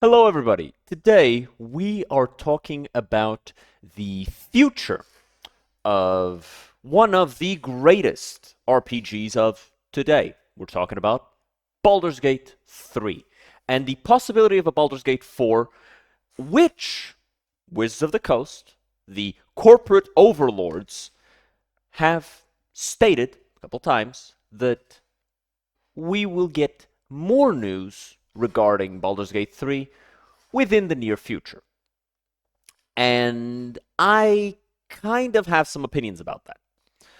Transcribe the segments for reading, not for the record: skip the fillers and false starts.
Hello, everybody. Today we are talking about the future of one of the greatest RPGs of today. We're talking about Baldur's Gate 3 and the possibility of a Baldur's Gate 4, which Wizards of the Coast, the corporate overlords, have stated a couple times that we will get more news regarding Baldur's Gate 3 within the near future. And I kind of have some opinions about that.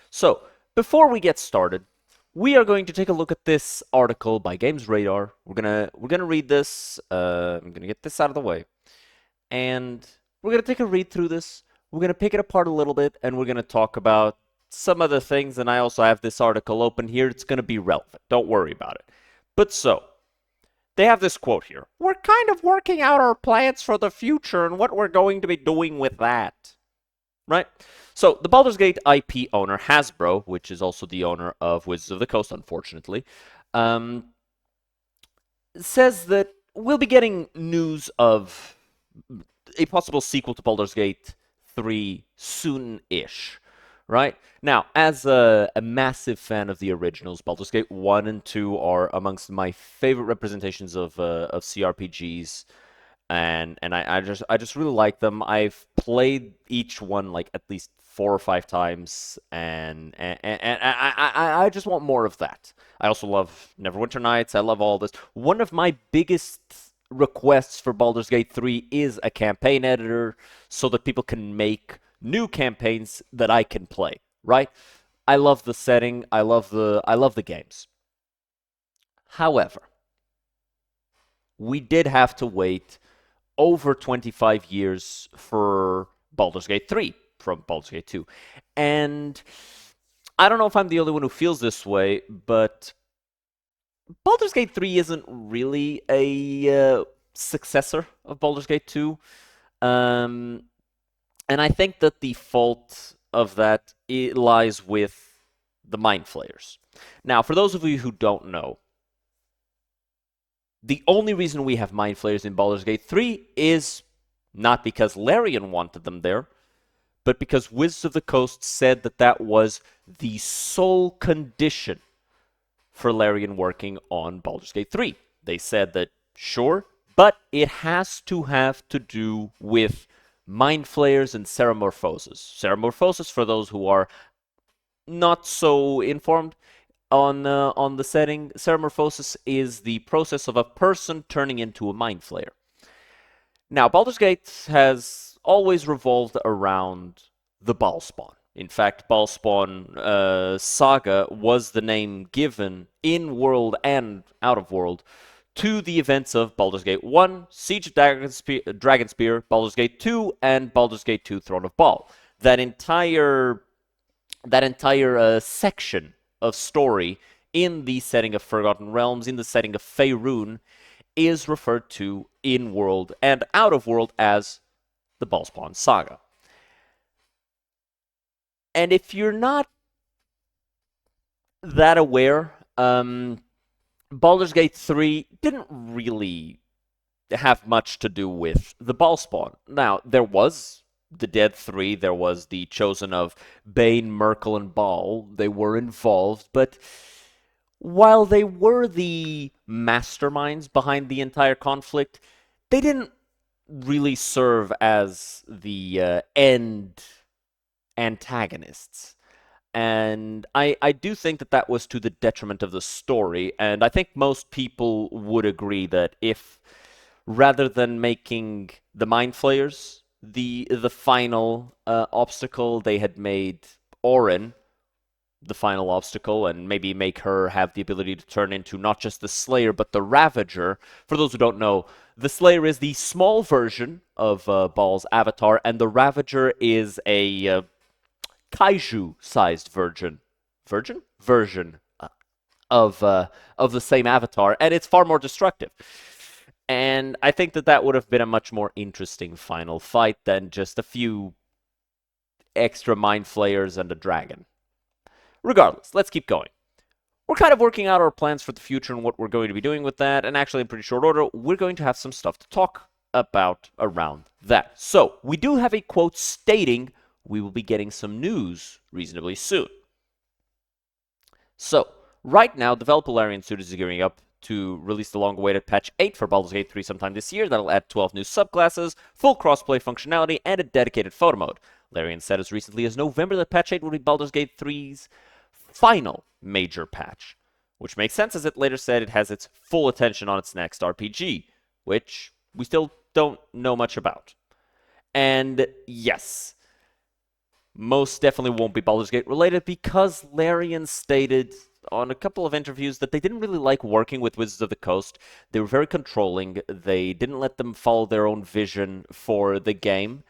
So, before we get started, we are going to take a look at this article by Games Radar. We're gonna read this. I'm gonna get this out of the way, and we're gonna take a read through this. We're gonna pick it apart a little bit, and we're gonna talk about some other things. And I also have this article open here. It's gonna be relevant. Don't worry about it. But so, they have this quote here. We're kind of working out our plans for the future and what we're going to be doing with that. Right? So, the Baldur's Gate IP owner, Hasbro, which is also the owner of Wizards of the Coast, unfortunately, um, says that we'll be getting news of a possible sequel to Baldur's Gate 3 soon-ish. Right? Now, as a massive fan of the originals, Baldur's Gate 1 and 2 are amongst my favorite representations of CRPGs, and I just really like them. I've played each one like at least 4 or 5 times, and I just want more of that. I also love Neverwinter Nights. I love all this. One of my biggest requests for Baldur's Gate 3 is a campaign editor so that people can make new campaigns that I can play, right? I love the setting. I love the games. However, we did have to wait over 25 years for Baldur's Gate 3 from Baldur's Gate 2. And I don't know if I'm the only one who feels this way, but Baldur's Gate 3 isn't really a successor of Baldur's Gate 2. Um, and I think that the fault of that lies with the Mind Flayers. Now, for those of you who don't know, the only reason we have Mind Flayers in Baldur's Gate 3 is not because Larian wanted them there, but because Wizards of the Coast said that that was the sole condition for Larian working on Baldur's Gate 3. They said that, sure, but it has to have to do with Mind Flayers and Ceramorphosis. Ceramorphosis, for those who are not so informed on the setting, Ceramorphosis is the process of a person turning into a Mind Flayer. Now, Baldur's Gate has always revolved around the Baalspawn. In fact, Baalspawn Saga was the name given in world and out of world to the events of Baldur's Gate 1, Siege of Dragonspear, Baldur's Gate 2, and Baldur's Gate 2 Throne of Baal. That entire section of story in the setting of Forgotten Realms, in the setting of Faerun, is referred to in world and out of world as the Baalspawn Saga. And if you're not that aware, Baldur's Gate 3 didn't really have much to do with the Baalspawn. Now, there was the Dead Three, there was the Chosen of Bane, Merkel, and Baal. They were involved, but while they were the masterminds behind the entire conflict, they didn't really serve as the end antagonists. And I do think that that was to the detriment of the story, and I think most people would agree that if, rather than making the Mind Flayers the final obstacle, they had made Orin the final obstacle, and maybe make her have the ability to turn into not just the Slayer, but the Ravager. For those who don't know, the Slayer is the small version of Baal's avatar, and the Ravager is a kaiju-sized version of the same avatar, and it's far more destructive. And I think that that would have been a much more interesting final fight than just a few extra Mind Flayers and a dragon. Regardless, let's keep going. we're kind of working out our plans for the future and what we're going to be doing with that. And actually, in pretty short order, we're going to have some stuff to talk about around that. So, we do have a quote stating we will be getting some news reasonably soon. So, right now, developer Larian Studios is gearing up to release the long-awaited patch 8 for Baldur's Gate 3 sometime this year. That'll add 12 new subclasses, full crossplay functionality, and a dedicated photo mode. Larian said as recently as November that patch 8 will be Baldur's Gate 3's final major patch, which makes sense as it later said it has its full attention on its next RPG, which we still don't know much about. And yes, most definitely won't be Baldur's Gate related because Larian stated on a couple of interviews that they didn't really like working with Wizards of the Coast. They were very controlling. They didn't let them follow their own vision for the game.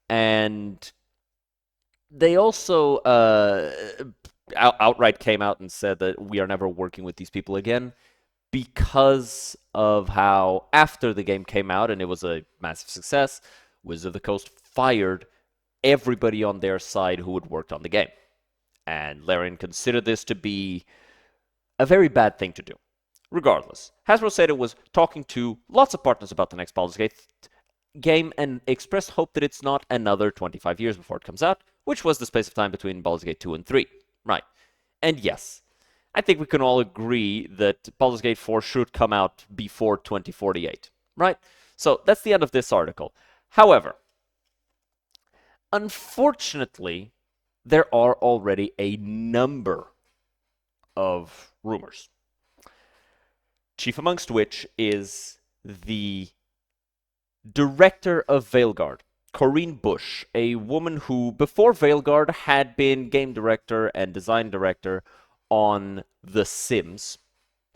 And they also outright came out and said that we are never working with these people again because of how, after the game came out and it was a massive success, Wizards of the Coast fired everybody on their side who had worked on the game. And Larian considered this to be a very bad thing to do. Regardless, Hasbro said it was talking to lots of partners about the next Baldur's Gate game and expressed hope that it's not another 25 years before it comes out, which was the space of time between Baldur's Gate 2 and 3. Right. And yes, I think we can all agree that Baldur's Gate 4 should come out before 2048. Right? So that's the end of this article. However, unfortunately, there are already a number of rumors. Chief amongst which is the director of Veilguard, Corinne Bush, a woman who, before Veilguard, had been game director and design director on The Sims.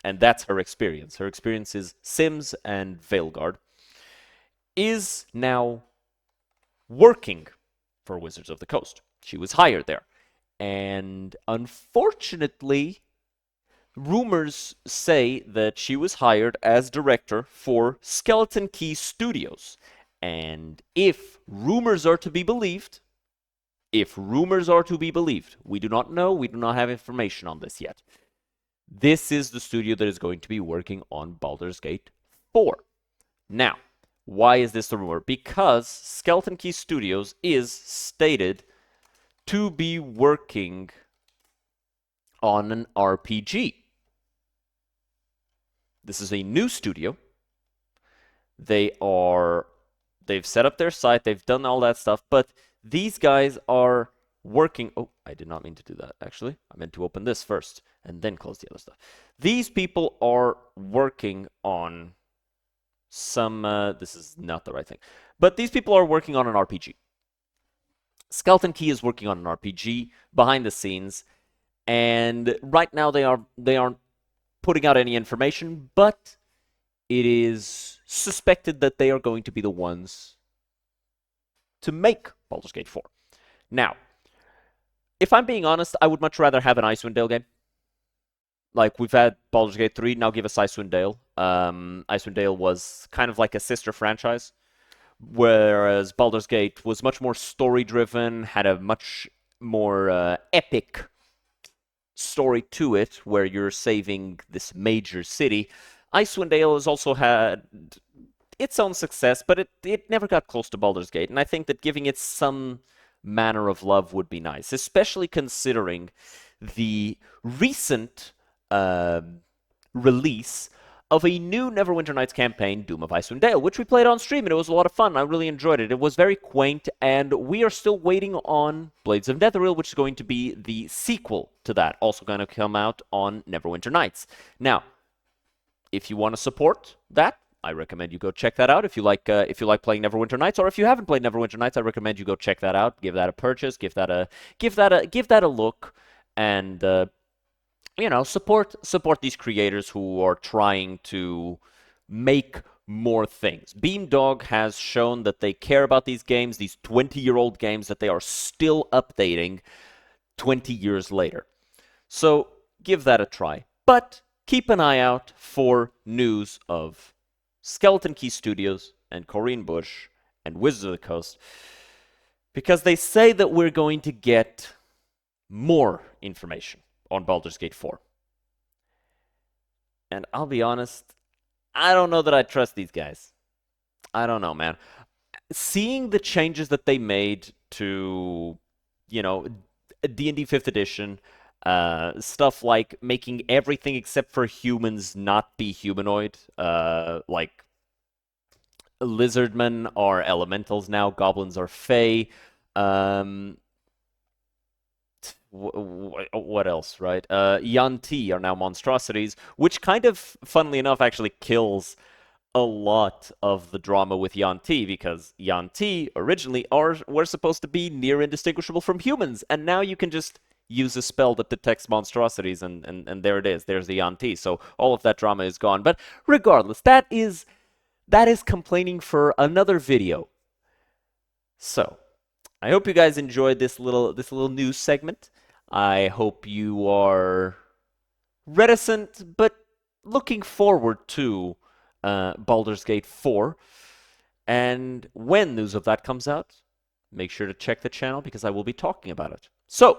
And that's her experience. Her experience is Sims and Veilguard. Is now working for Wizards of the Coast. She was hired there. And unfortunately, rumors say that she was hired as director for Skeleton Key Studios. And if rumors are to be believed, we do not know, we do not have information on this yet. This is the studio that is going to be working on Baldur's Gate 4. Now, why is this a rumor? Because Skeleton Key Studios is stated to be working on an RPG. This is a new studio. They've set up their site, they've done all that stuff, but these guys are working. Oh, I did not mean to do that, actually. I meant to open this first and then close the other stuff. These people are working on some, this is not the right thing, but these people are working on an RPG. Skeleton Key is working on an RPG behind the scenes, and right now they aren't putting out any information, but it is suspected that they are going to be the ones to make Baldur's Gate 4. Now, if I'm being honest, I would much rather have an Icewind Dale game. Like, we've had Baldur's Gate 3, now give us Icewind Dale. Icewind Dale was kind of like a sister franchise, whereas Baldur's Gate was much more story-driven, had a much more epic story to it, where you're saving this major city. Icewind Dale has also had its own success, but it never got close to Baldur's Gate, and I think that giving it some manner of love would be nice, especially considering the recent release of a new Neverwinter Nights campaign, Doom of Icewind Dale, which we played on stream, and it was a lot of fun. I really enjoyed it. It was very quaint, and we are still waiting on Blades of Netheril, which is going to be the sequel to that, also going to come out on Neverwinter Nights. Now, if you want to support that, I recommend you go check that out. If you like playing Neverwinter Nights, or if you haven't played Neverwinter Nights, I recommend you go check that out. Give that a purchase. Give that a look, and support these creators who are trying to make more things. Beamdog has shown that they care about these games, these 20-year-old games that they are still updating 20 years later. So give that a try. But keep an eye out for news of Skeleton Key Studios and Corinne Bush and Wizards of the Coast, because they say that we're going to get more information on Baldur's Gate 4. And I'll be honest, I don't know that I trust these guys. I don't know, man. Seeing the changes that they made to, you know, D&D 5th edition, stuff like making everything except for humans not be humanoid, like lizardmen are elementals now, goblins are fae. Um, what else, right? Yanti are now monstrosities, which kind of, funnily enough, actually kills a lot of the drama with Yanti because Yanti originally were supposed to be near indistinguishable from humans, and now you can just use a spell that detects monstrosities, and there it is. There's the Yanti. So all of that drama is gone. But regardless, that is complaining for another video. So I hope you guys enjoyed this little news segment. I hope you are reticent but looking forward to Baldur's Gate 4. And when news of that comes out, make sure to check the channel because I will be talking about it. So,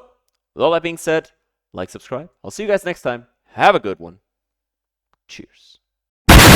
with all that being said, like, subscribe. I'll see you guys next time. Have a good one. Cheers.